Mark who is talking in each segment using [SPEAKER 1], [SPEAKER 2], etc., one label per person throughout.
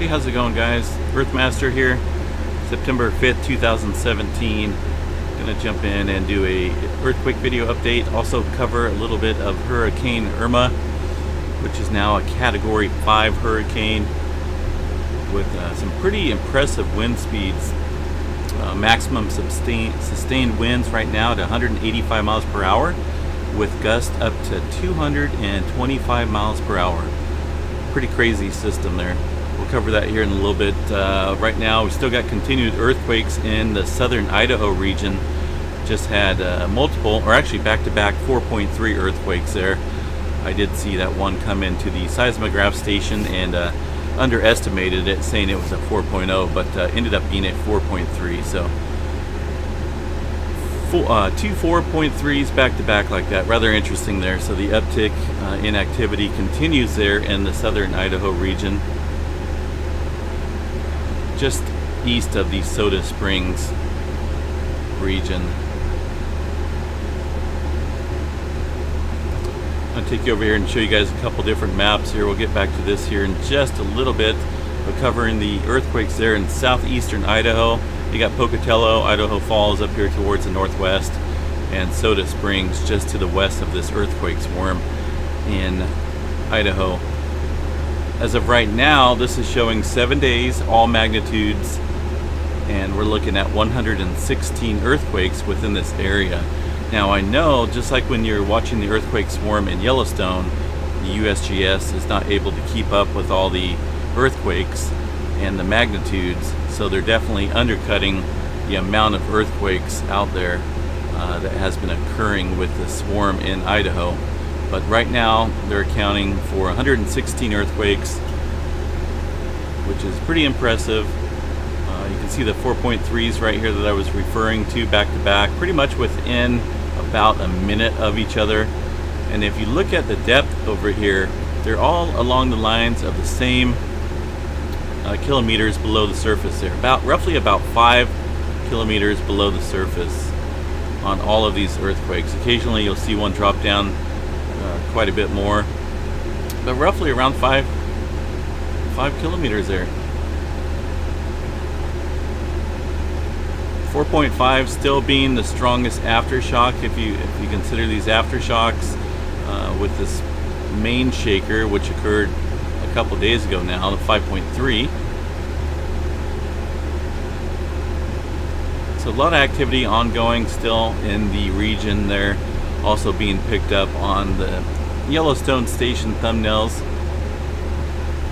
[SPEAKER 1] Hey, how's it going, guys? Earthmaster here. September 5th, 2017. Gonna jump in and do a earthquake video update. Also cover a little bit of Hurricane Irma, which is now a Category 5 hurricane with some pretty impressive wind speeds. Maximum sustained winds right now at 185 miles per hour with gusts up to 225 miles per hour. Pretty crazy system there. We'll cover that here in a little bit. Right now, we still got continued earthquakes in the southern Idaho region. Just had multiple, or actually back-to-back 4.3 earthquakes there. I did see that one come into the seismograph station and underestimated it, saying it was a 4.0, but ended up being a 4.3. So two 4.3s back-to-back like that. Rather interesting there. So the uptick in activity continues there in the southern Idaho region, just east of the Soda Springs region. I'll take you over here and show you guys a couple different maps here. We'll get back to this here in just a little bit. We're covering the earthquakes there in southeastern Idaho. You got Pocatello, Idaho Falls up here towards the northwest, and Soda Springs just to the west of this earthquake swarm in Idaho. As of right now, this is showing 7 days, all magnitudes, and we're looking at 116 earthquakes within this area. Now I know, just like when you're watching the earthquake swarm in Yellowstone, the USGS is not able to keep up with all the earthquakes and the magnitudes, so they're definitely undercutting the amount of earthquakes out there that has been occurring with the swarm in Idaho. But right now they're accounting for 116 earthquakes, which is pretty impressive. You can see the 4.3s right here that I was referring to back to back, pretty much within about a minute of each other. And if you look at the depth over here, they're all along the lines of the same kilometers below the surface there, roughly about 5 kilometers below the surface on all of these earthquakes. Occasionally you'll see one drop down quite a bit more, but roughly around 5 kilometers there. 4.5 still being the strongest aftershock if you consider these aftershocks with this main shaker, which occurred a couple days ago now, the 5.3. So a lot of activity ongoing still in the region there, also being picked up on the Yellowstone station thumbnails,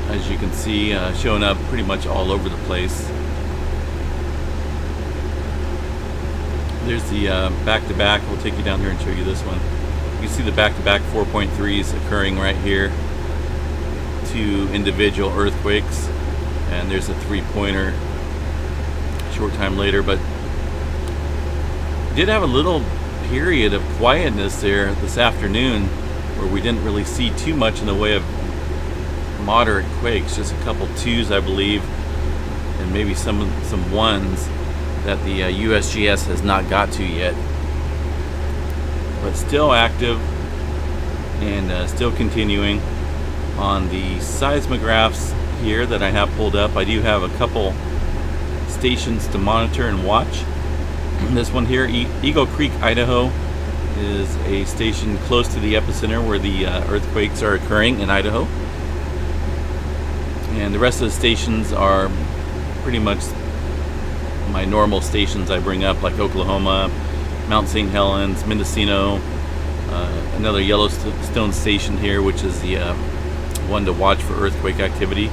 [SPEAKER 1] as you can see, showing up pretty much all over the place. There's the back-to-back. We'll take you down here and show you this one. You can see the back-to-back 4.3s occurring right here. 2 individual earthquakes, and there's a 3-pointer a short time later. But did have a little period of quietness there this afternoon where we didn't really see too much in the way of moderate quakes, just a couple 2s I believe, and maybe some 1s that the USGS has not got to yet, but still active and still continuing. On the seismographs here that I have pulled up, I do have a couple stations to monitor and watch. This one here, Eagle Creek, Idaho, is a station close to the epicenter where the earthquakes are occurring in Idaho, and the rest of the stations are pretty much my normal stations I bring up, like Oklahoma, Mount St. Helens, Mendocino, another Yellowstone station here, which is the one to watch for earthquake activity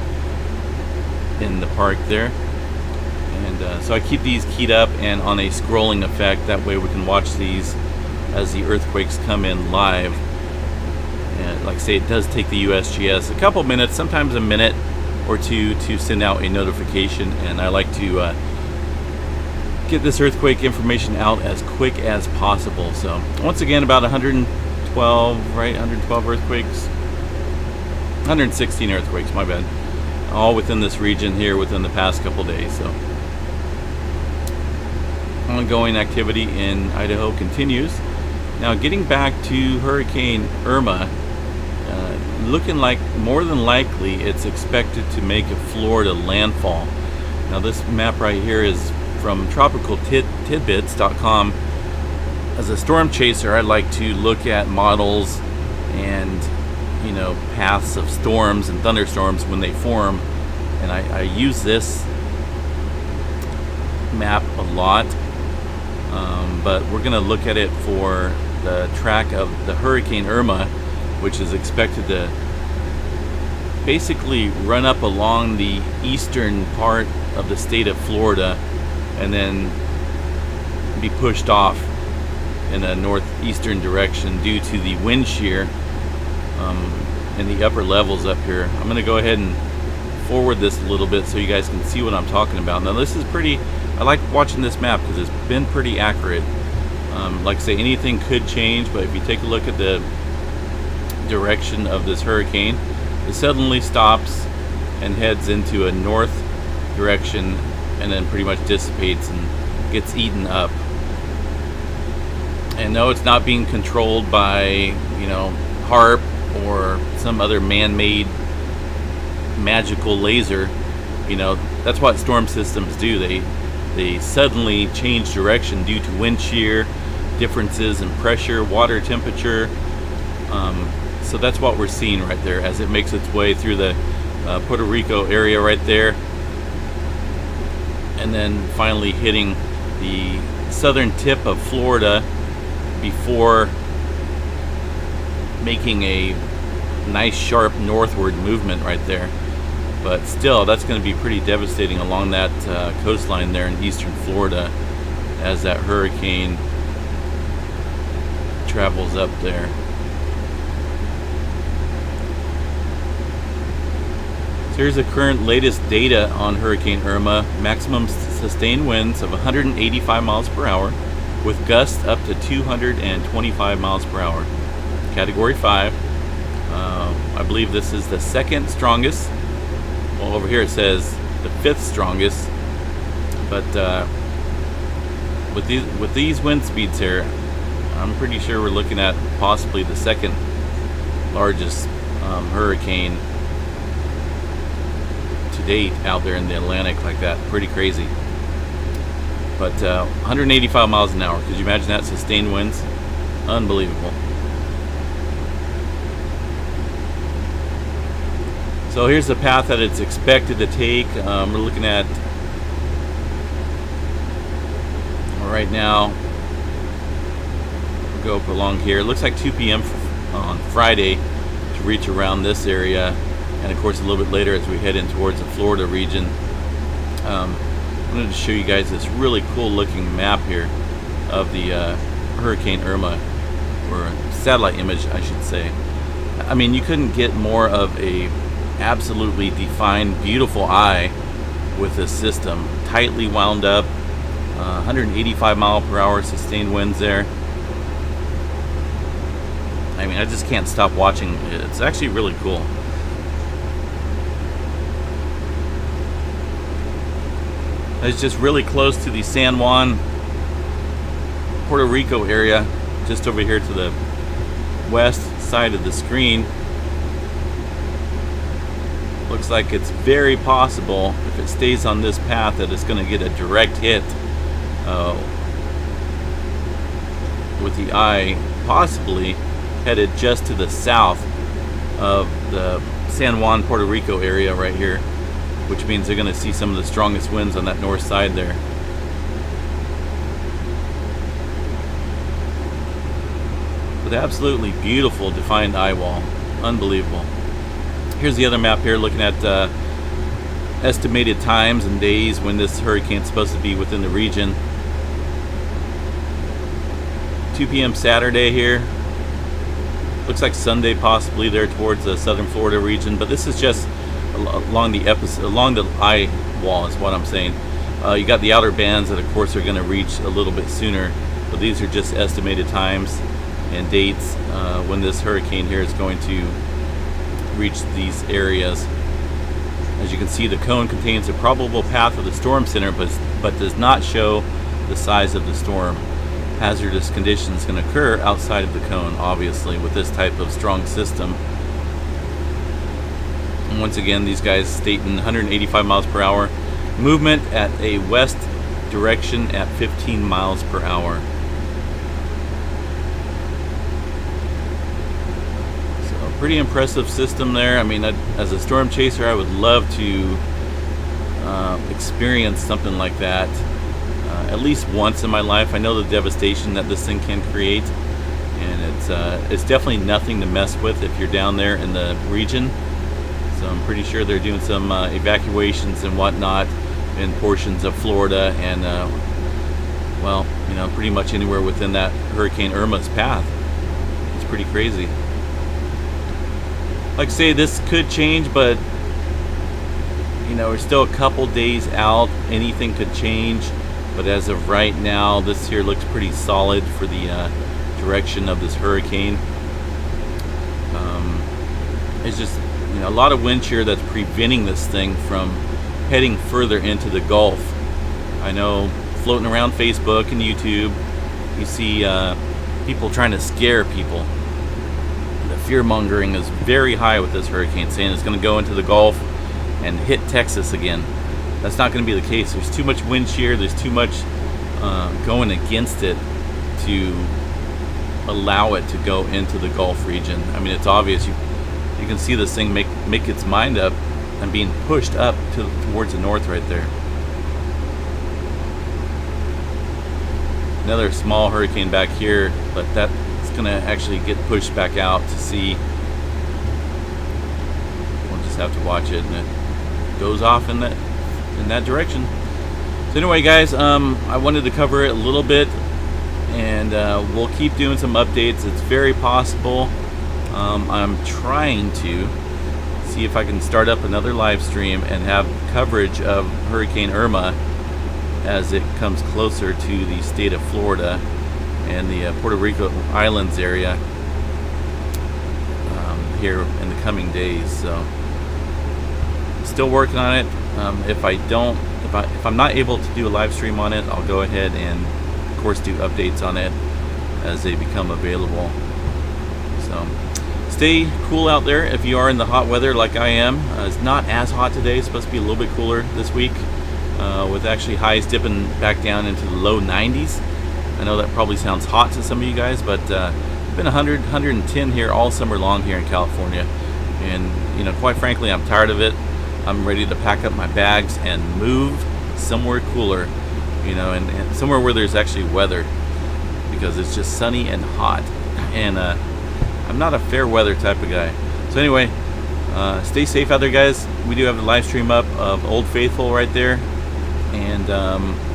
[SPEAKER 1] in the park there. And so I keep these keyed up and on a scrolling effect, that way we can watch these as the earthquakes come in live. And like I say, it does take the USGS a couple minutes, sometimes a minute or two, to send out a notification, and I like to get this earthquake information out as quick as possible. So once again, about 112, right? 112 earthquakes, 116 earthquakes, my bad, all within this region here within the past couple days. So ongoing activity in Idaho continues. Now getting back to Hurricane Irma, looking like more than likely it's expected to make a Florida landfall. Now this map right here is from tropicaltidbits.com. As a storm chaser, I like to look at models and paths of storms and thunderstorms when they form, and I use this map a lot, but we're going to look at it for the track of the Hurricane Irma, which is expected to basically run up along the eastern part of the state of Florida and then be pushed off in a northeastern direction due to the wind shear in the upper levels up here. I'm going to go ahead and forward this a little bit so you guys can see what I'm talking about. Now this is pretty, I like watching this map because it's been pretty accurate. Like I say, anything could change, but if you take a look at the direction of this hurricane, it suddenly stops and heads into a north direction and then pretty much dissipates and gets eaten up. And no, it's not being controlled by HARP or some other man-made magical laser. That's what storm systems do. They suddenly change direction due to wind shear, differences in pressure, water temperature. So that's what we're seeing right there as it makes its way through the Puerto Rico area right there, and then finally hitting the southern tip of Florida before making a nice sharp northward movement right there. But still, that's going to be pretty devastating along that coastline there in eastern Florida as that hurricane travels up there. So here's the current latest data on Hurricane Irma. Maximum sustained winds of 185 miles per hour with gusts up to 225 miles per hour. Category 5. I believe this is the second strongest. Well, over here it says the 5th strongest, but with these wind speeds here, I'm pretty sure we're looking at possibly the second largest hurricane to date out there in the Atlantic like that. Pretty crazy. But 185 miles an hour. Could you imagine that? Sustained winds? Unbelievable. So here's the path that it's expected to take. We're looking at right now. We'll go up along here. It looks like 2 p.m. on Friday to reach around this area, and of course a little bit later as we head in towards the Florida region. I wanted to show you guys this really cool looking map here of the Hurricane Irma, or satellite image I should say. I mean, you couldn't get more of a absolutely defined, beautiful eye with this system. Tightly wound up, 185 mile per hour sustained winds there. I mean, I just can't stop watching. It's actually really cool. It's just really close to the San Juan, Puerto Rico area, just over here to the west side of the screen. Looks like it's very possible, if it stays on this path, that it's going to get a direct hit with the eye possibly headed just to the south of the San Juan, Puerto Rico area right here, which means they're going to see some of the strongest winds on that north side there. But absolutely beautiful defined eye wall. Unbelievable. Here's the other map here looking at estimated times and days when this hurricane's supposed to be within the region. 2 p.m. Saturday here. Looks like Sunday possibly there towards the southern Florida region, but this is just along the eye wall is what I'm saying. You got the outer bands that of course are going to reach a little bit sooner, but these are just estimated times and dates when this hurricane here is going to reach these areas. As you can see, the cone contains a probable path of the storm center, but does not show the size of the storm. Hazardous conditions can occur outside of the cone, obviously, with this type of strong system. And once again, these guys stating 185 miles per hour. Movement at a west direction at 15 miles per hour. So pretty impressive system there. I mean, as a storm chaser, I would love to experience something like that at least once in my life. I know the devastation that this thing can create, and it's definitely nothing to mess with if you're down there in the region. So I'm pretty sure they're doing some evacuations and whatnot in portions of Florida and well, you know, pretty much anywhere within that Hurricane Irma's path. It's pretty crazy. Like I say, this could change, but you know, we're still a couple days out. Anything could change, but as of right now, this here looks pretty solid for the direction of this hurricane. It's just, you know, a lot of wind shear that's preventing this thing from heading further into the Gulf. I know floating around Facebook and YouTube, you see people trying to scare people. The fear mongering is very high with this hurricane, saying it's going to go into the Gulf and hit Texas again. That's not going to be the case. There's too much wind shear, there's too much going against it to allow it to go into the Gulf region. I mean, it's obvious. You can see this thing make its mind up and being pushed up towards the north right there. Another small hurricane back here, but that's going to actually get pushed back out to sea. We'll just have to watch it, and it goes off in that direction. So anyway, guys, I wanted to cover it a little bit, and we'll keep doing some updates. It's very possible. I'm trying to see if I can start up another live stream and have coverage of Hurricane Irma as it comes closer to the state of Florida and the Puerto Rico Islands area here in the coming days. So still working on it. If I'm not able to do a live stream on it, I'll go ahead and of course do updates on it as they become available. So stay cool out there if you are in the hot weather like I am. It's not as hot today. It's supposed to be a little bit cooler this week, with actually highs dipping back down into the low 90s. I know that probably sounds hot to some of you guys, but it's been 100, 110 here all summer long here in California. And you know, quite frankly, I'm tired of it. I'm ready to pack up my bags and move somewhere cooler, you know, and somewhere where there's actually weather, because it's just sunny and hot, and I'm not a fair weather type of guy. So anyway, stay safe out there, guys. We do have the live stream up of Old Faithful right there, and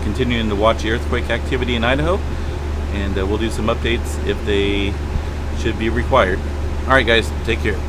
[SPEAKER 1] continuing to watch the earthquake activity in Idaho, and we'll do some updates if they should be required. All right, guys, take care.